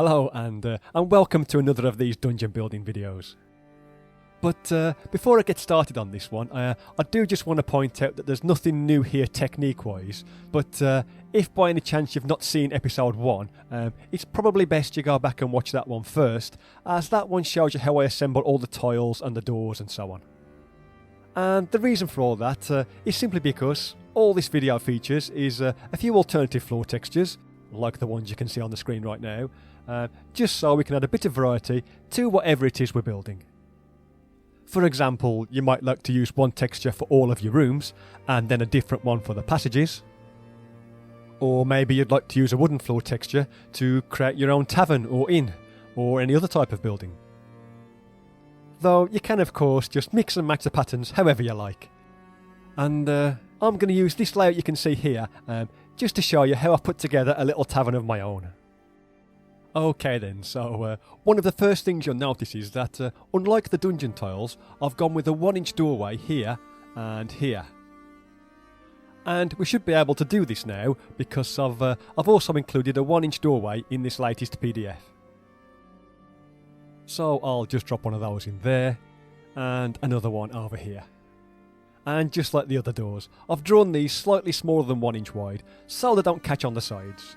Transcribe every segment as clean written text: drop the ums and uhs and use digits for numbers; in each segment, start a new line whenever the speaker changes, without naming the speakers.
Hello and welcome to another of these dungeon building videos. But before I get started on this one, I do just want to point out that there's nothing new here technique-wise, but if by any chance you've not seen episode 1, it's probably best you go back and watch that one first, as that one shows you how I assemble all the tiles and the doors and so on. And the reason for all that is simply because all this video features is a few alternative floor textures, like the ones you can see on the screen right now, just so we can add a bit of variety to whatever it is we're building. For example, you might like to use one texture for all of your rooms, and then a different one for the passages. Or maybe you'd like to use a wooden floor texture to create your own tavern or inn, or any other type of building. Though you can of course just mix and match the patterns however you like. And I'm going to use this layout you can see here, just to show you how I put together a little tavern of my own. Okay then, so one of the first things you'll notice is that unlike the dungeon tiles, I've gone with a 1-inch doorway here and here. And we should be able to do this now because I've also included a 1-inch doorway in this latest PDF. So I'll just drop one of those in there and another one over here. And just like the other doors, I've drawn these slightly smaller than 1 inch wide so they don't catch on the sides.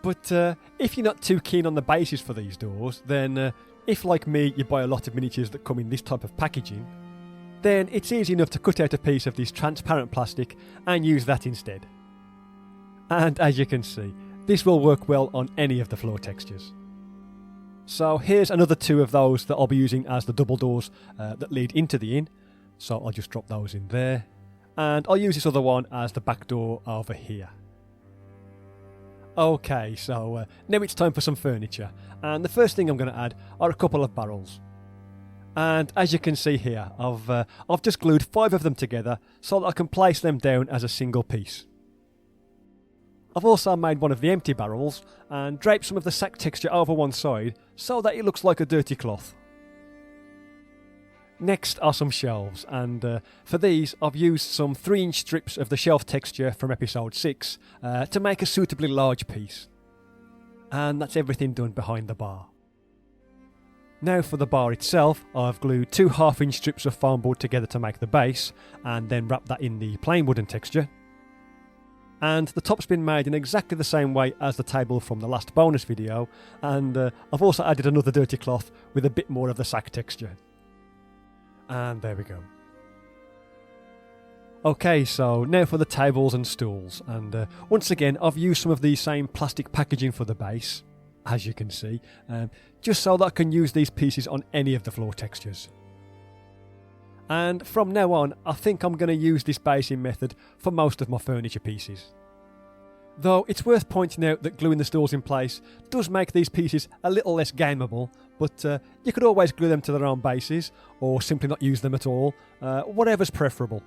But if you're not too keen on the bases for these doors, then if like me you buy a lot of miniatures that come in this type of packaging, then it's easy enough to cut out a piece of this transparent plastic and use that instead. And as you can see, this will work well on any of the floor textures. So here's another 2 of those that I'll be using as the double doors that lead into the inn. So I'll just drop those in there, and I'll use this other one as the back door over here. Okay, so now it's time for some furniture, and the first thing I'm going to add are a couple of barrels. And as you can see here, I've just glued 5 of them together so that I can place them down as a single piece. I've also made one of the empty barrels and draped some of the sack texture over one side so that it looks like a dirty cloth. Next are some shelves, and for these I've used some 3-inch strips of the shelf texture from episode 6 to make a suitably large piece. And that's everything done behind the bar. Now for the bar itself, I've glued 2 half-inch strips of foam board together to make the base, and then wrapped that in the plain wooden texture. And the top's been made in exactly the same way as the table from the last bonus video, and I've also added another dirty cloth with a bit more of the sack texture. And there we go. Okay, so now for the tables and stools, and once again I've used some of the same plastic packaging for the base, as you can see, just so that I can use these pieces on any of the floor textures. And from now on I think I'm going to use this basing method for most of my furniture pieces. Though it's worth pointing out that gluing the stools in place does make these pieces a little less gameable, but you could always glue them to their own bases, or simply not use them at all, whatever's preferable.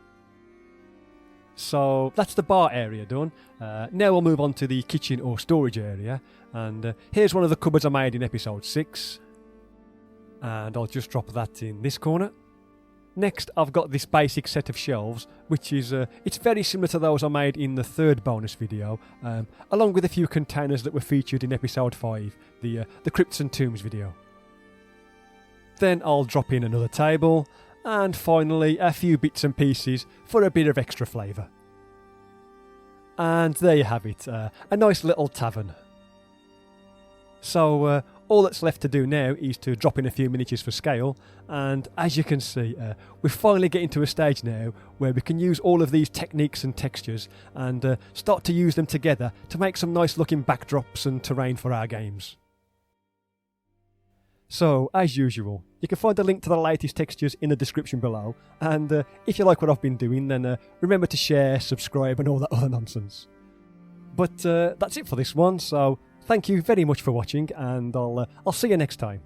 So that's the bar area done. Now we'll move on to the kitchen or storage area, and here's one of the cupboards I made in episode 6, and I'll just drop that in this corner. Next I've got this basic set of shelves, which is it's very similar to those I made in the 3rd bonus video, along with a few containers that were featured in episode 5, the Crypts and Tombs video. Then I'll drop in another table, and finally a few bits and pieces for a bit of extra flavour. And there you have it, a nice little tavern. So all that's left to do now is to drop in a few miniatures for scale, and as you can see, we're finally getting to a stage now where we can use all of these techniques and textures and start to use them together to make some nice looking backdrops and terrain for our games. So, as usual, you can find a link to the latest textures in the description below, and if you like what I've been doing, then remember to share, subscribe and all that other nonsense. But that's it for this one, so thank you very much for watching, and I'll see you next time.